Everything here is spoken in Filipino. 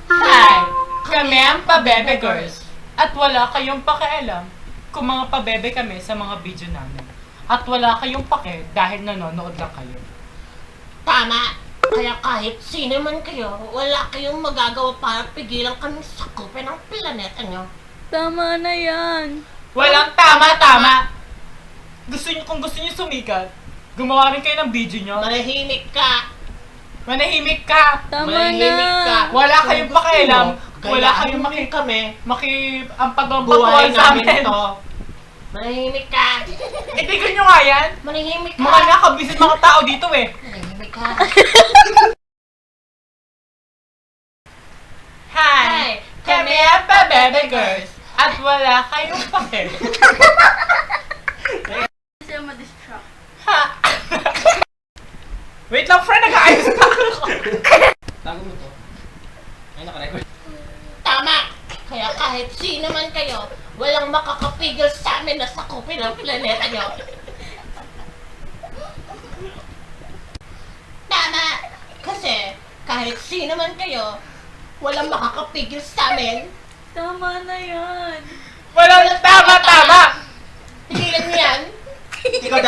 Hi! Kami ang Pabebe Girls. At wala kayong pakialam kung mga pabebe kami sa mga video namin. At wala kayong pake dahil nanonood lang kayo. Tama! Kaya kahit sino man kayo, wala kayong magagawa para pigilan kami sakupin ang planeta nyo. Tama na yan. Walang tama-tama! Kung gusto niyo sumikat, gumawa rin kayo ng video nyo. Manahimik ka! Manahimik ka! Tama Manahimik ka! na. Wala kayong Kung gusto pakialam. mo, Wala gayaan kayong mo rin kami. ang Buhay pagpapatuan sa namin amin. ito. Manahimik ka! Itigan nyo nga yan. Manahimik ka! Mga nakabisit mga tao dito eh. Manahimik ka! Hi! Kami ang Pabebe Girls. At wala kayong pake. Kasi ma-distract. Ha? Wait lang, friend. Nag-aayos pa ako. Tago mo to. Ay, naka-record. Tama! Kaya kahit sino man kayo, walang makakapigil sa amin na sakupin ang planeta nyo. Tama! Kasi kahit sino man kayo, walang makakapigil sa amin. Tama na yan. Walang tama-tama. Tigilan niyo yan. Ikaw,